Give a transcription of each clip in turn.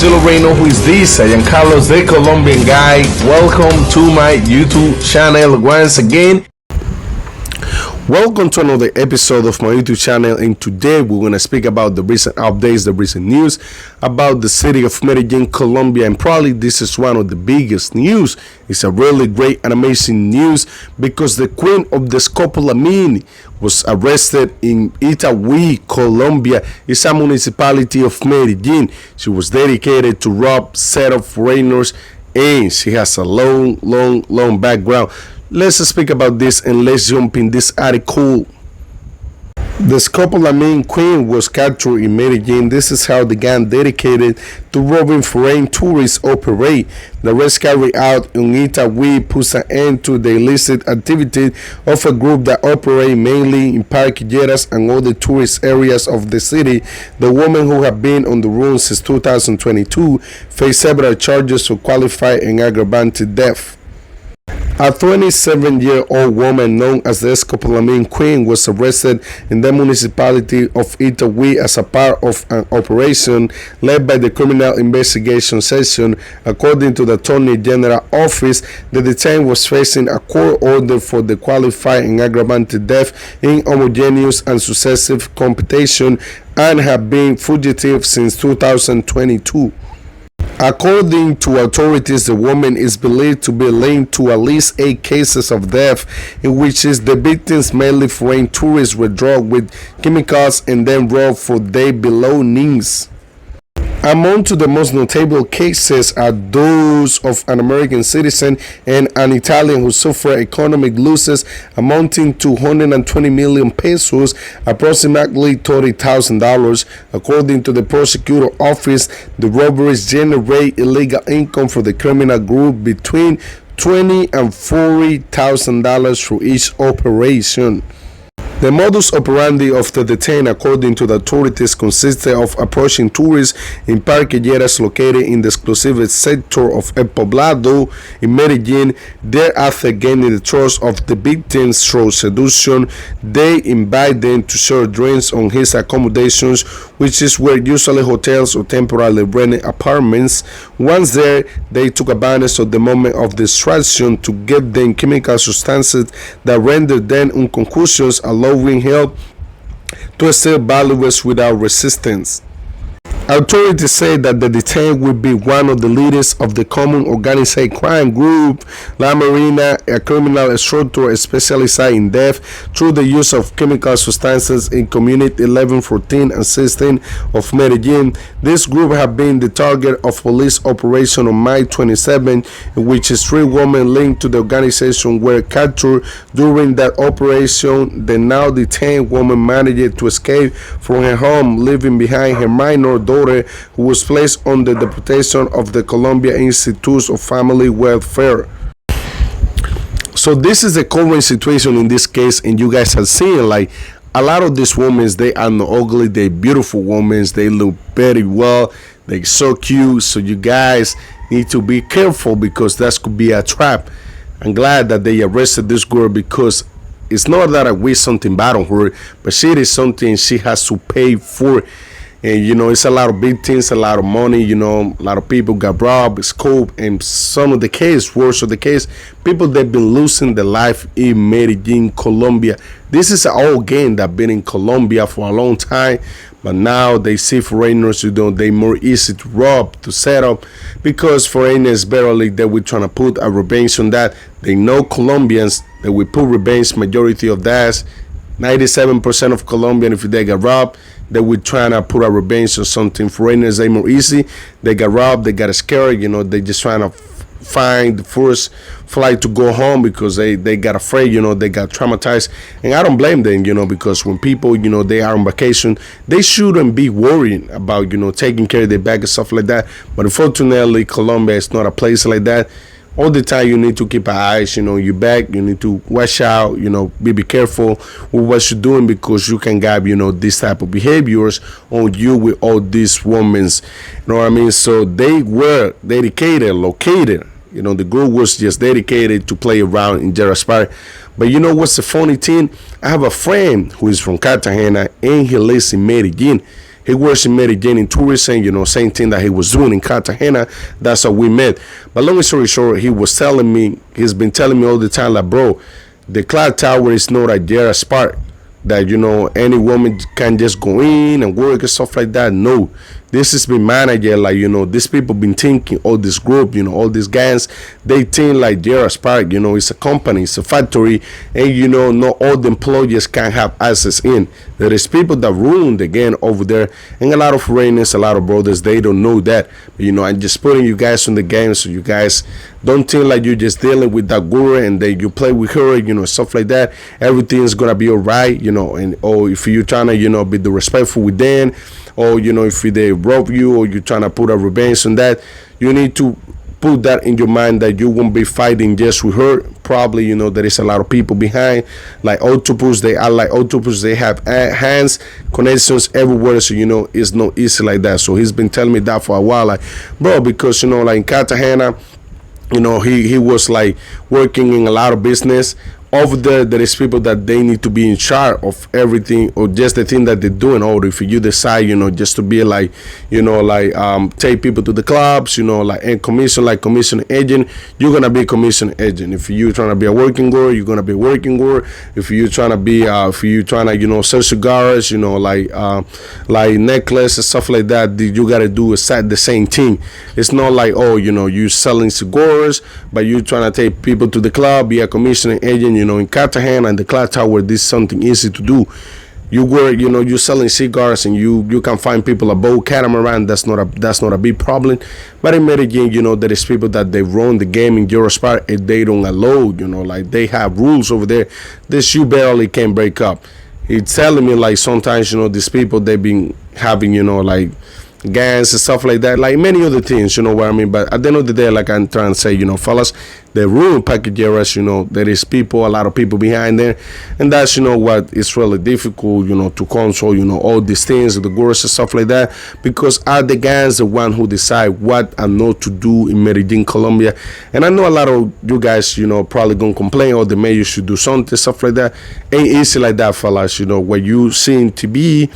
You already know who is this. I am Carlos, the Colombian guy. Welcome to my YouTube channel once again. Welcome to another episode of my YouTube channel, and today we're going to speak about the recent updates, the recent news about the city of Medellin, Colombia, and probably this is one of the biggest news. It's a really great and amazing news because the queen of the SCOPOLIMN3 was arrested in Itagüí, Colombia. It's a municipality of Medellin. She was dedicated to rob set of foreigners, and she has a long background. Let's speak about this and let's jump in this article. The SCOPOLIMN3 queen was captured in Medellin. This is how the gang dedicated to robbing foreign tourists operate. The arrest carried out in Itagüí puts an end to the illicit activity of a group that operate mainly in parquilleras and other tourist areas of the city. The woman, who had been on the run since 2022, faced several charges for qualified and aggravated theft. A 27-year-old woman known as the SCOPOLIMN3 queen was arrested in the municipality of Itagüí as a part of an operation led by the Criminal Investigation Section. According to the Attorney General Office, the detained was facing a court order for the qualified and aggravated theft in homogeneous and successive computation and had been fugitive since 2022. According to authorities, the woman is believed to be linked to at least 8 cases of theft, in which the victims, mainly foreign tourists, were drugged with chemicals and then robbed for their belongings. Among the most notable cases are those of an American citizen and an Italian who suffered economic losses amounting to 120 million pesos, approximately $30,000. According to the prosecutor office, the robberies generate illegal income for the criminal group between $20,000 and $40,000 for each operation. The modus operandi of the detained, according to the authorities, consisted of approaching tourists in parquilleras located in the exclusive sector of El Poblado in Medellin. Thereafter, gaining the trust of the victims through seduction, they invite them to share drinks on his accommodations, which were usually hotels or temporarily rented apartments. Once there, they took advantage of the moment of distraction to give them chemical substances that rendered them unconscious, allowing help to steal valuables without resistance. Authorities say that the detained will be one of the leaders of the common organized crime group La Marina, a criminal structure specialized in theft through the use of chemical substances in Community 11, 14, and 16 of Medellin. This group have been the target of police operation on May 27, in which 3 women linked to the organization were captured. During that operation, the now detained woman managed to escape from her home, leaving behind her minor daughter, who was placed under the protection of the Colombia Institute of Family Welfare. So this is the current situation in this case, and you guys have seen, like, a lot of these women, they are not ugly, they're beautiful women, they look very well, they're so cute. So you guys need to be careful because that could be a trap. I'm glad that they arrested this girl because it's not that I wish something bad on her, but she did something she has to pay for. And, you know, it's a lot of big things, a lot of money, you know, a lot of people got robbed, scope, and some of the case, worse of the case, people that been losing their life in Medellin, Colombia. This is an old game that been in Colombia for a long time, but now they see foreigners, you know, they more easy to rob, to set up, because foreigners barely, they will trying to put a revenge on that. They know Colombians, they will put revenge, majority of that. 97% of Colombian, if they get robbed, they would try to put a revenge or something. Foreigners, they more easy. They got robbed, they got scared, you know, they just trying to find the first flight to go home because they got afraid, you know, they got traumatized. And I don't blame them, you know, because when people, you know, they are on vacation, they shouldn't be worrying about, you know, taking care of their bag and stuff like that. But unfortunately, Colombia is not a place like that. all the time you need to keep an eyes, your back. You need to watch out, be careful with what you're doing, because you can have, this type of behaviors on you with all these women. You know what I mean? So they were dedicated, located. The group was just dedicated to play around in Jerez Park. But you know what's the funny thing? I have a friend who is from Cartagena and he lives in Medellin. He works in Medellin in tourism, same thing that he was doing in Cartagena. That's how we met. But long story short, he's been telling me all the time, like, bro, the clock tower is not a Jerez Park that, any woman can just go in and work and stuff like that. No. This has been managed, like, these people been thinking, all this group, all these gangs, they think like Jerez Park, it's a company, it's a factory, and, not all the employees can have access in. There is people that ruin the game over there, and a lot of foreigners, a lot of brothers, they don't know that. But, I'm just putting you guys on the game so you guys don't think like you're just dealing with that girl and then you play with her, stuff like that. Everything's gonna be all right, or if you're trying to, be disrespectful with them, or if they rob you, or you're trying to put a revenge on that, you need to put that in your mind that you won't be fighting just with her. Probably, there is a lot of people behind, like octopus. They are like octopus. They have hands, connections everywhere. So it's not easy like that. So he's been telling me that for a while, like, bro, because like in Cartagena, he was like working in a lot of business. Over there is people that they need to be in charge of everything, or just the thing that they're doing. Or if you decide, just to be like, take people to the clubs, and commission agent, you're gonna be a commission agent. If you're trying to be a working girl, you're gonna be a working girl. If you're trying to be, sell cigars, like necklace and stuff like that, you gotta do the same thing. It's not like, you selling cigars, but you trying to take people to the club, be a commission agent. In Cartagena and the clock tower, this is something easy to do. You work, you're selling cigars, and you can find people a boat catamaran. That's not a big problem. But in Medellin, there is people that they run the game in Jerez Park and they don't allow, like they have rules over there. This you barely can break up. He's telling me like sometimes, these people they've been having, like gangs and stuff like that, like many other things, what I mean. But at the end of the day, like I'm trying to say, fellas, the ruin packageras, there is a lot of people behind there, and that's what is really difficult, to control, all these things, the girls and stuff like that, because are the gangs the one who decide what and not to do in Medellin, Colombia. And I know a lot of you guys, probably gonna complain, or the mayor should do something, stuff like that. Ain't easy like that, fellas. What you seem to be,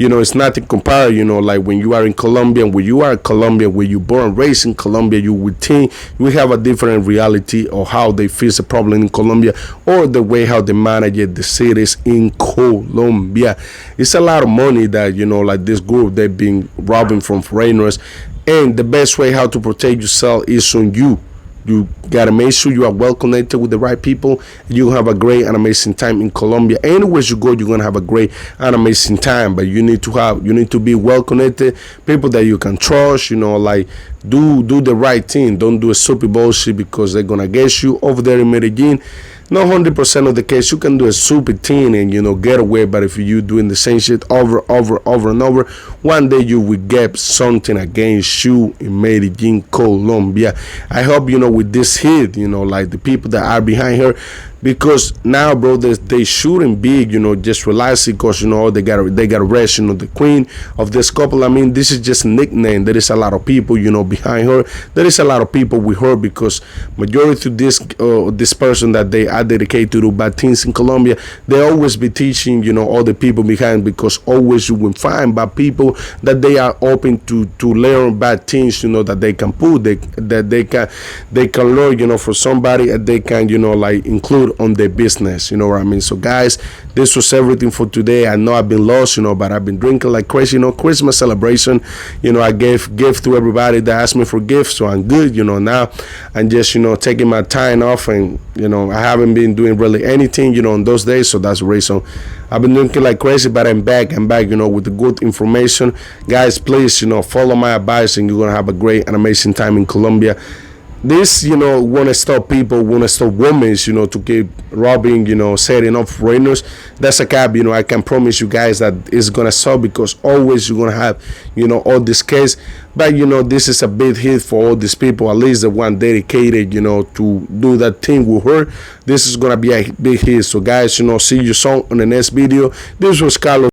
it's nothing compared, like when you are in Colombia, and when you are in Colombia, where you born and raised in Colombia, you would think we have a different reality of how they face the problem in Colombia, or the way how they manage the cities in Colombia. It's a lot of money that, like this group, they've been robbing from foreigners. And the best way how to protect yourself is on you. You gotta make sure you are well connected with the right people. You have a great and amazing time in Colombia. Anywhere you go, you're gonna have a great and amazing time. But you need to be well connected, people that you can trust. Like do the right thing. Don't do a stupid bullshit, because they're gonna get you over there in Medellin. Not 100% of the case, you can do a stupid thing and get away. But if you doing the same shit over and over, one day you will get something against you in Medellin, Colombia. I hope with this hit, like the people that are behind her, because now, bro, they shouldn't be, just relaxing, because they got arrest, the queen of this couple. I mean, this is just a nickname. There is a lot of people, behind her. There is a lot of people with her, because majority of this person that they are dedicated to do bad things in Colombia, they always be teaching, all the people behind, because always you will find bad people that they are open to learn bad things, that they can put, that they can learn, for somebody that they can, like include on their business. What I mean? So guys, this was everything for today. I know I've been lost, but I've been drinking like crazy. Christmas celebration, I gave gift to everybody that asked me for gifts, so I'm good. Now I'm just taking my time off, and I haven't been doing really anything on those days. So that's the reason I've been drinking like crazy. But I'm back with the good information. Guys, please follow my advice, and you're gonna have a great and amazing time in Colombia. this, want to stop people, want to stop women, to keep robbing, setting up foreigners. That's a cap, I can promise you guys that it's gonna stop, because always you're gonna have, all this case. But this is a big hit for all these people, at least the one dedicated, to do that thing with her. This is gonna be a big hit. So guys, see you soon on the next video. This was Carlos.